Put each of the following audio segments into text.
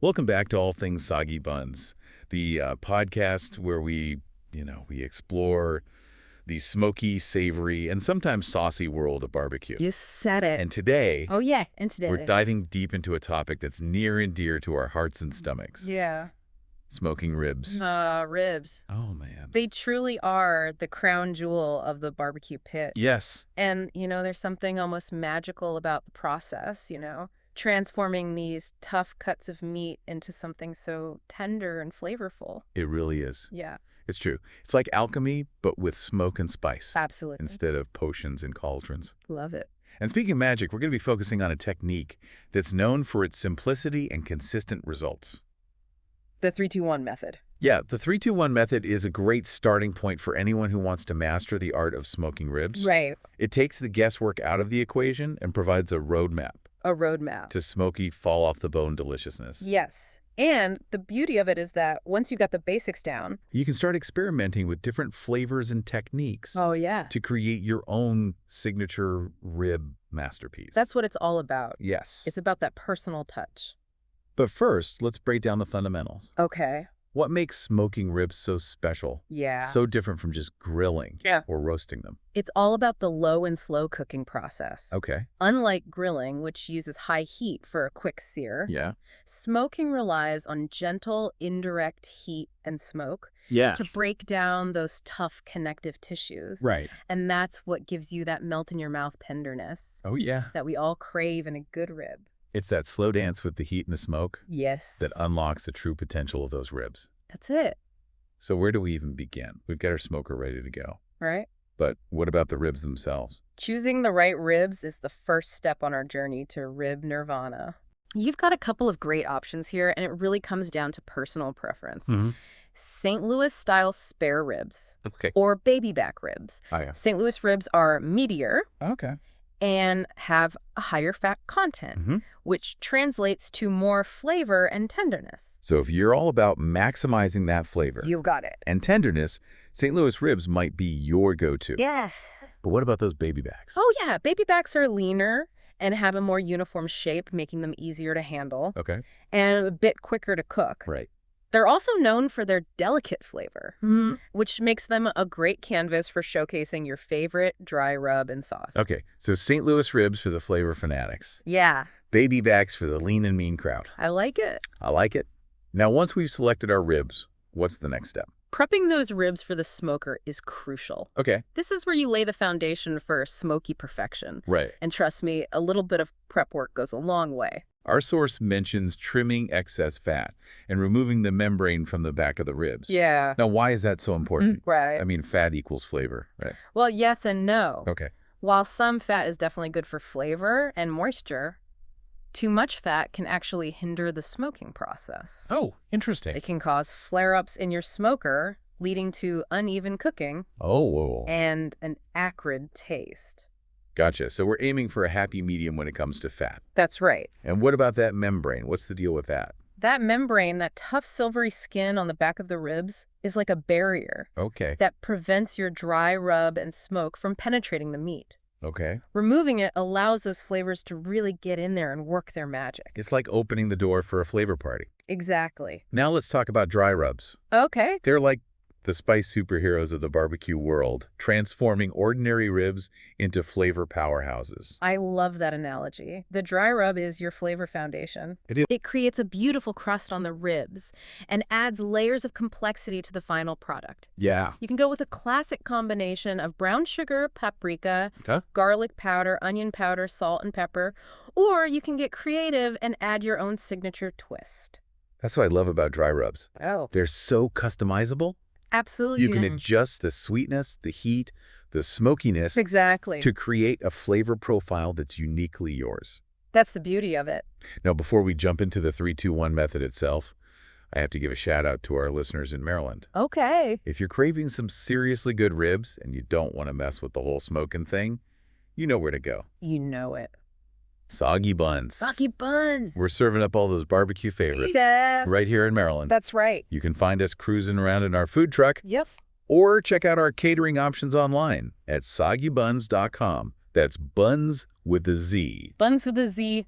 Welcome back to All Things Soggy Buns, the podcast where we explore the smoky, savory, and sometimes saucy world of barbecue. You said it. And today, Oh, yeah, and we're today. diving deep into a topic that's near and dear to our hearts and stomachs. Yeah. Smoking ribs. Ribs. Oh, man. They truly are the crown jewel of the barbecue pit. Yes, And, there's something almost magical about the process, transforming these tough cuts of meat into something so tender and flavorful. it really is. Yeah, It's true. It's like alchemy, but with smoke and spice absolutely. instead of potions and cauldrons. Love it. And speaking of magic, we're going to be focusing on a technique that's known for its simplicity and consistent results. The 3-2-1 method. Yeah, the 3-2-1 method is a great starting point for anyone who wants to master the art of smoking ribs. Right. It takes the guesswork out of the equation and provides a roadmap A roadmap. to smoky, fall-off-the-bone deliciousness. Yes. And the beauty of it is that once you got the basics down. You can start experimenting with different flavors and techniques Oh, yeah. to create your own signature rib masterpiece. That's what it's all about. Yes. It's about that personal touch. But first, let's break down the fundamentals. Okay. What makes smoking ribs so special? Yeah. So different from just grilling or roasting them. It's all about the low and slow cooking process. Okay. Unlike grilling, which uses high heat for a quick sear, Yeah. smoking relies on gentle, indirect heat and smoke Yeah. to break down those tough connective tissues. Right. And that's what gives you that melt-in-your-mouth tenderness Oh, yeah. that we all crave in a good rib. It's that slow dance with the heat and the smoke Yes. that unlocks the true potential of those ribs. That's it, So where do we even begin? We've got our smoker ready to go. right? But what about the ribs themselves? Choosing the right ribs is the first step on our journey to rib nirvana. You've got a couple of great options here, and it really comes down to personal preference. Mm-hmm. St. Louis-style spare ribs Okay. or baby back ribs. Oh, yeah. St. Louis ribs are meatier Okay. and have a higher fat content, Mm-hmm. which translates to more flavor and tenderness. So if you're all about maximizing that flavor You've got it. and tenderness, St. Louis ribs might be your go-to. Yes. But what about those baby backs? Oh, yeah. Baby backs are leaner and have a more uniform shape, making them easier to handle Okay. and a bit quicker to cook. Right. They're also known for their delicate flavor, which makes them a great canvas for showcasing your favorite dry rub and sauce. Okay. So St. Louis ribs for the flavor fanatics. Yeah, Baby backs for the lean and mean crowd. I like it. I like it. Now, once we've selected our ribs, what's the next step? Prepping those ribs for the smoker is crucial. Okay. This is where you lay the foundation for smoky perfection. Right. And trust me, a little bit of prep work goes a long way. Our source mentions trimming excess fat and removing the membrane from the back of the ribs. Yeah. Now, why is that so important? Right. I mean, fat equals flavor, right? Well, yes and no. Okay. While some fat is definitely good for flavor and moisture, too much fat can actually hinder the smoking process. Oh, interesting. It can cause flare-ups in your smoker, leading to uneven cooking Oh, whoa. and an acrid taste. Gotcha. So we're aiming for a happy medium when it comes to fat. That's right. And what about that membrane? What's the deal with that? That membrane, that tough silvery skin on the back of the ribs, is like a barrier Okay. that prevents your dry rub and smoke from penetrating the meat. Okay. Removing it allows those flavors to really get in there and work their magic. It's like opening the door for a flavor party. Exactly. Now let's talk about dry rubs. Okay. They're like the spice superheroes of the barbecue world, transforming ordinary ribs into flavor powerhouses. I love that analogy. The dry rub is your flavor foundation. It is. It creates a beautiful crust on the ribs and adds layers of complexity to the final product. Yeah. You can go with a classic combination of brown sugar, paprika, Okay. garlic powder, onion powder, salt, and pepper, or you can get creative and add your own signature twist. That's what I love about dry rubs. Oh, They're so customizable. absolutely. You can adjust the sweetness, the heat, the smokiness Exactly. to create a flavor profile that's uniquely yours. That's the beauty of it. Now, before we jump into the 3-2-1 method itself, I have to give a shout out to our listeners in Maryland. Okay. If you're craving some seriously good ribs and you don't want to mess with the whole smoking thing, you know where to go. You know it. Soggy Buns. Soggy buns. We're serving up all those barbecue favorites Yes. right here in Maryland. That's right. You can find us cruising around in our food truck Yep. or check out our catering options online at soggybuns.com. That's buns with a Z. Buns with a Z.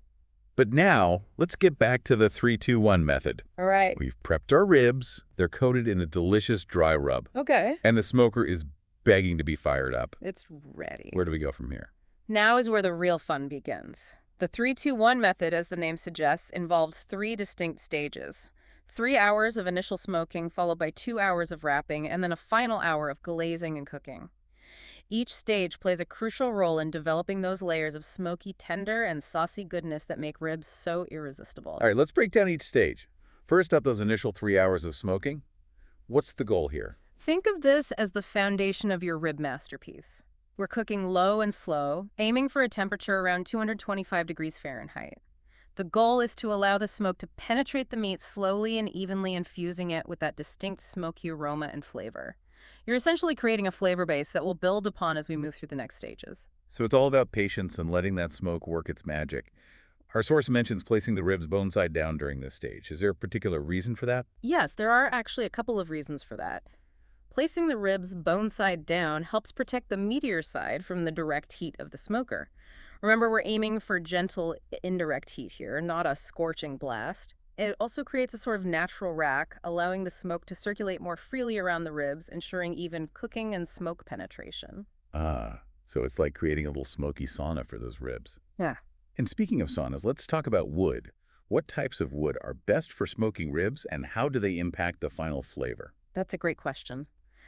But now, let's get back to the 3-2-1 method. All right. We've prepped our ribs. They're coated in a delicious dry rub. Okay. And the smoker is begging to be fired up. It's ready. Where do we go from here? Now is where the real fun begins. The 3-2-1 method, as the name suggests, involves 3 distinct stages. 3 hours of initial smoking, followed by 2 hours of wrapping, and then a final hour of glazing and cooking. Each stage plays a crucial role in developing those layers of smoky, tender, and saucy goodness that make ribs so irresistible. All right, let's break down each stage. First up, those initial 3 hours of smoking. What's the goal here? Think of this as the foundation of your rib masterpiece. We're cooking low and slow, aiming for a temperature around 225 degrees Fahrenheit. The goal is to allow the smoke to penetrate the meat slowly and evenly, infusing it with that distinct smoky aroma and flavor. You're essentially creating a flavor base that will build upon as we move through the next stages. So it's all about patience and letting that smoke work its magic. Our source mentions placing the ribs bone side down during this stage. Is there a particular reason for that? Yes, there are actually a couple of reasons for that. Placing the ribs bone side down helps protect the meatier side from the direct heat of the smoker. Remember, we're aiming for gentle, indirect heat here, not a scorching blast. It also creates a sort of natural rack, allowing the smoke to circulate more freely around the ribs, ensuring even cooking and smoke penetration. So it's like creating a little smoky sauna for those ribs. Yeah. And speaking of saunas, let's talk about wood. What types of wood are best for smoking ribs, and how do they impact the final flavor? That's a great question.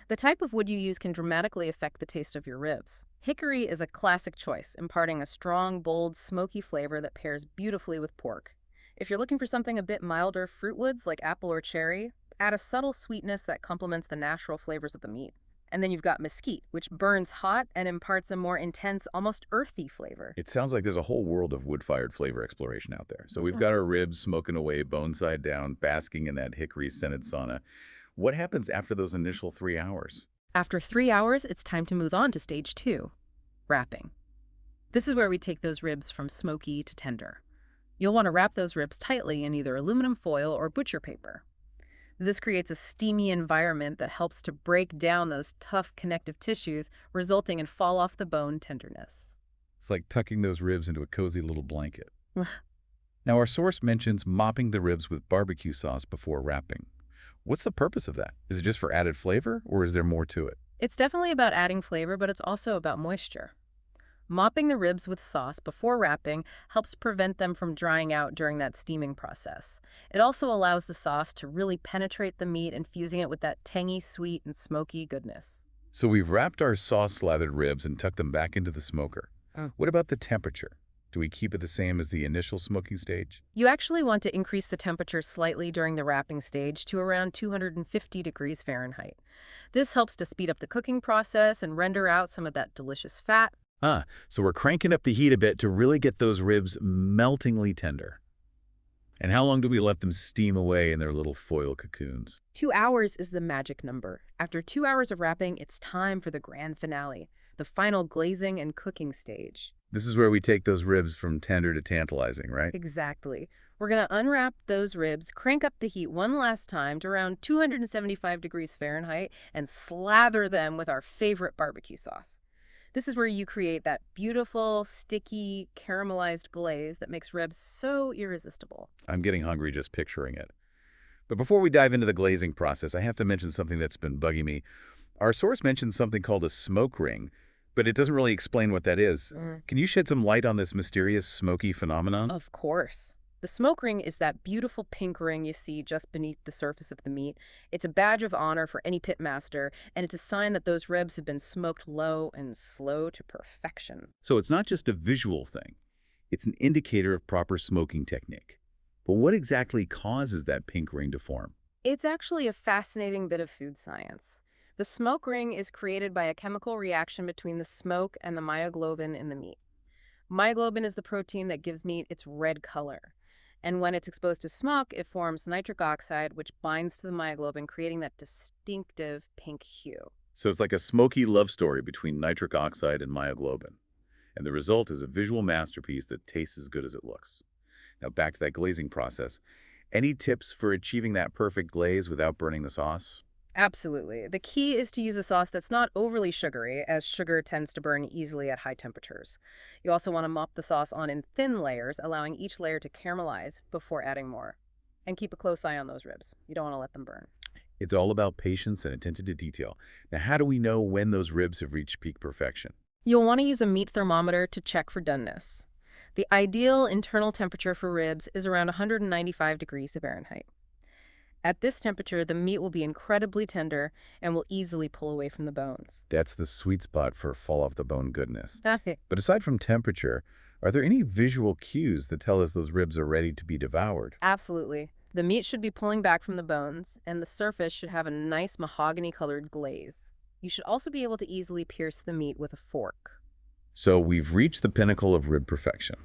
The type of wood you use can dramatically affect the taste of your ribs. Hickory is a classic choice, imparting a strong, bold, smoky flavor that pairs beautifully with pork. If you're looking for something a bit milder, fruitwoods like apple or cherry, add a subtle sweetness that complements the natural flavors of the meat. And then you've got mesquite, which burns hot and imparts a more intense, almost earthy flavor. It sounds like there's a whole world of wood-fired flavor exploration out there. So we've got our ribs smoking away, bone side down, basking in that hickory-scented sauna. What happens after those initial 3 hours? After 3 hours, it's time to move on to stage 2, wrapping. This is where we take those ribs from smoky to tender. You'll want to wrap those ribs tightly in either aluminum foil or butcher paper. This creates a steamy environment that helps to break down those tough connective tissues, resulting in fall-off-the-bone tenderness. It's like tucking those ribs into a cozy little blanket. Now, our source mentions mopping the ribs with barbecue sauce before wrapping. What's the purpose of that? Is it just for added flavor, or is there more to it? It's definitely about adding flavor, but it's also about moisture. Mopping the ribs with sauce before wrapping helps prevent them from drying out during that steaming process. It also allows the sauce to really penetrate the meat, infusing it with that tangy, sweet, and smoky goodness. So we've wrapped our sauce-slathered ribs and tucked them back into the smoker. What about the temperature? Do we keep it the same as the initial smoking stage? You actually want to increase the temperature slightly during the wrapping stage to around 250 degrees Fahrenheit. This helps to speed up the cooking process and render out some of that delicious fat. So we're cranking up the heat a bit to really get those ribs meltingly tender. And how long do we let them steam away in their little foil cocoons? 2 hours is the magic number. After 2 hours of wrapping, it's time for the grand finale, the final glazing and cooking stage. This is where we take those ribs from tender to tantalizing, right? Exactly. We're going to unwrap those ribs, crank up the heat one last time to around 275 degrees Fahrenheit, and slather them with our favorite barbecue sauce. This is where you create that beautiful, sticky, caramelized glaze that makes ribs so irresistible. I'm getting hungry just picturing it. But before we dive into the glazing process, I have to mention something that's been bugging me. Our source mentions something called a smoke ring, but it doesn't really explain what that is. Can you shed some light on this mysterious smoky phenomenon? Of course. The smoke ring is that beautiful pink ring you see just beneath the surface of the meat. It's a badge of honor for any pit master, and it's a sign that those ribs have been smoked low and slow to perfection. So it's not just a visual thing. It's an indicator of proper smoking technique. But what exactly causes that pink ring to form? It's actually a fascinating bit of food science. The smoke ring is created by a chemical reaction between the smoke and the myoglobin in the meat. Myoglobin is the protein that gives meat its red color. And when it's exposed to smoke, it forms nitric oxide, which binds to the myoglobin, creating that distinctive pink hue. So it's like a smoky love story between nitric oxide and myoglobin. And the result is a visual masterpiece that tastes as good as it looks. Now back to that glazing process. Any tips for achieving that perfect glaze without burning the sauce? Absolutely. The key is to use a sauce that's not overly sugary, as sugar tends to burn easily at high temperatures. You also want to mop the sauce on in thin layers, allowing each layer to caramelize before adding more. And keep a close eye on those ribs. You don't want to let them burn. It's all about patience and attention to detail. Now, how do we know when those ribs have reached peak perfection? You'll want to use a meat thermometer to check for doneness. The ideal internal temperature for ribs is around 195 degrees Fahrenheit. At this temperature, the meat will be incredibly tender and will easily pull away from the bones. That's the sweet spot for fall-off-the-bone goodness. Okay. But aside from temperature, are there any visual cues that tell us those ribs are ready to be devoured? Absolutely. The meat should be pulling back from the bones, and the surface should have a nice mahogany-colored glaze. You should also be able to easily pierce the meat with a fork. So we've reached the pinnacle of rib perfection.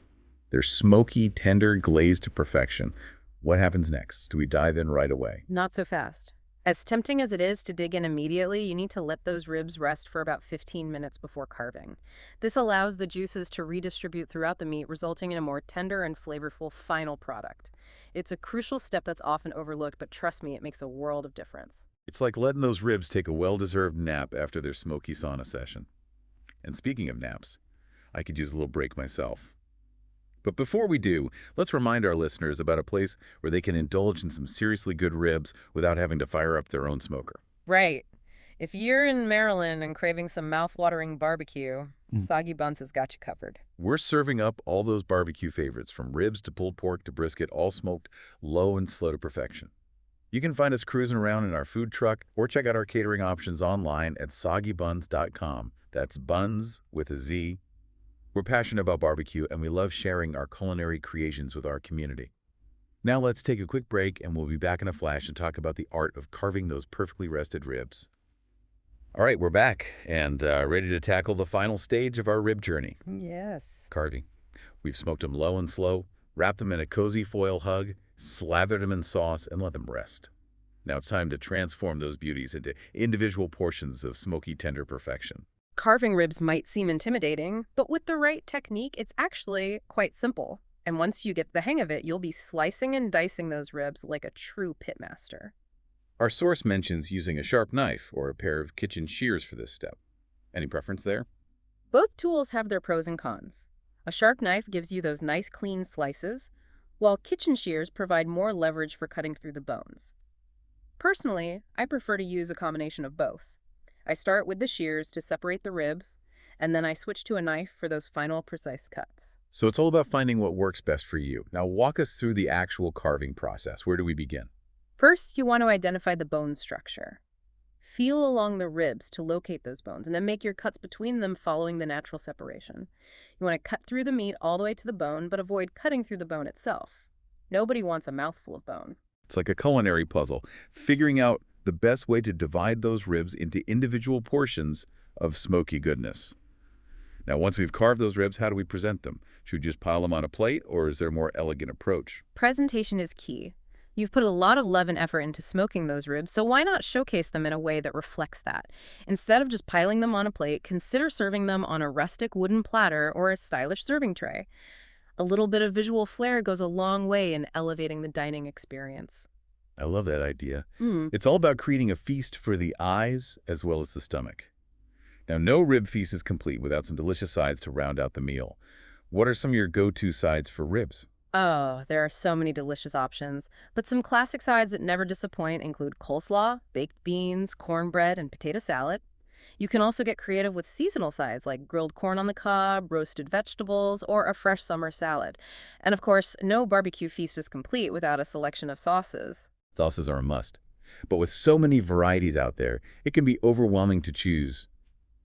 They're smoky, tender, glazed to perfection. What happens next? Do we dive in right away? Not so fast. As tempting as it is to dig in immediately, you need to let those ribs rest for about 15 minutes before carving. This allows the juices to redistribute throughout the meat, resulting in a more tender and flavorful final product. It's a crucial step that's often overlooked, but trust me, it makes a world of difference. It's like letting those ribs take a well-deserved nap after their smoky sauna session. And speaking of naps, I could use a little break myself. But before we do, let's remind our listeners about a place where they can indulge in some seriously good ribs without having to fire up their own smoker. Right. If you're in Maryland and craving some mouth-watering barbecue, Soggy Buns has got you covered. We're serving up all those barbecue favorites, from ribs to pulled pork to brisket, all smoked low and slow to perfection. You can find us cruising around in our food truck or check out our catering options online at soggybuns.com. That's buns with a Z. We're passionate about barbecue, and we love sharing our culinary creations with our community. Now let's take a quick break, and we'll be back in a flash and talk about the art of carving those perfectly rested ribs. All right, we're back and ready to tackle the final stage of our rib journey, Yes. carving. We've smoked them low and slow, wrapped them in a cozy foil hug, slathered them in sauce, and let them rest. Now it's time to transform those beauties into individual portions of smoky, tender perfection. Carving ribs might seem intimidating, but with the right technique, it's actually quite simple. And once you get the hang of it, you'll be slicing and dicing those ribs like a true pitmaster. Our source mentions using a sharp knife or a pair of kitchen shears for this step. Any preference there? Both tools have their pros and cons. A sharp knife gives you those nice clean slices, while kitchen shears provide more leverage for cutting through the bones. Personally, I prefer to use a combination of both. I start with the shears to separate the ribs, and then I switch to a knife for those final precise cuts. So it's all about finding what works best for you. Now walk us through the actual carving process. Where do we begin? First, you want to identify the bone structure. Feel along the ribs to locate those bones, and then make your cuts between them following the natural separation. You want to cut through the meat all the way to the bone, but avoid cutting through the bone itself. Nobody wants a mouthful of bone. It's like a culinary puzzle, figuring out the best way to divide those ribs into individual portions of smoky goodness. Now, once we've carved those ribs, how do we present them? Should we just pile them on a plate, or is there a more elegant approach? Presentation is key. You've put a lot of love and effort into smoking those ribs, so why not showcase them in a way that reflects that? Instead of just piling them on a plate, consider serving them on a rustic wooden platter or a stylish serving tray. A little bit of visual flair goes a long way in elevating the dining experience. I love that idea. It's all about creating a feast for the eyes as well as the stomach. Now, no rib feast is complete without some delicious sides to round out the meal. What are some of your go-to sides for ribs? Oh, there are so many delicious options, but some classic sides that never disappoint include coleslaw, baked beans, cornbread, and potato salad. You can also get creative with seasonal sides like grilled corn on the cob, roasted vegetables, or a fresh summer salad. And of course, no barbecue feast is complete without a selection of sauces. Sauces are a must. But with so many varieties out there, it can be overwhelming to choose.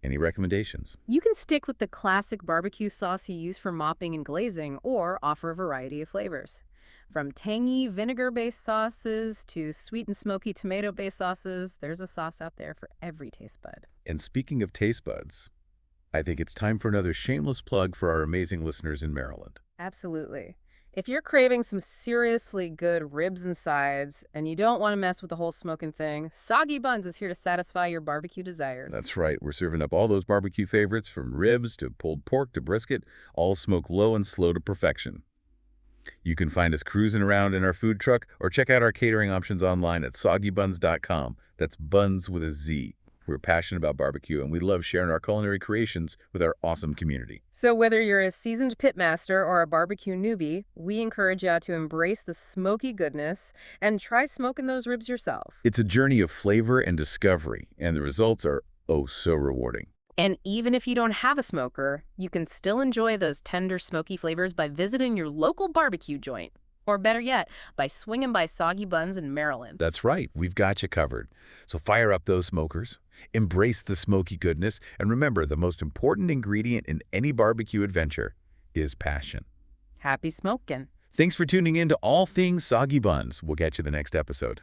Any recommendations? You can stick with the classic barbecue sauce you use for mopping and glazing, or offer a variety of flavors. From tangy vinegar-based sauces to sweet and smoky tomato-based sauces, there's a sauce out there for every taste bud. And speaking of taste buds, I think it's time for another shameless plug for our amazing listeners in Maryland. Absolutely. If you're craving some seriously good ribs and sides, and you don't want to mess with the whole smoking thing, Soggy Buns is here to satisfy your barbecue desires. That's right. We're serving up all those barbecue favorites, from ribs to pulled pork to brisket, all smoked low and slow to perfection. You can find us cruising around in our food truck or check out our catering options online at soggybuns.com. That's buns with a Z. We're passionate about barbecue, and we love sharing our culinary creations with our awesome community. So whether you're a seasoned pitmaster or a barbecue newbie, we encourage you to embrace the smoky goodness and try smoking those ribs yourself. It's a journey of flavor and discovery, and the results are oh so rewarding. And even if you don't have a smoker, you can still enjoy those tender, smoky flavors by visiting your local barbecue joint. Or better yet, by swinging by Soggy Buns in Maryland. That's right. We've got you covered. So fire up those smokers, embrace the smoky goodness, and remember, the most important ingredient in any barbecue adventure is passion. Happy smoking. Thanks for tuning in to All Things Soggy Buns. We'll catch you the next episode.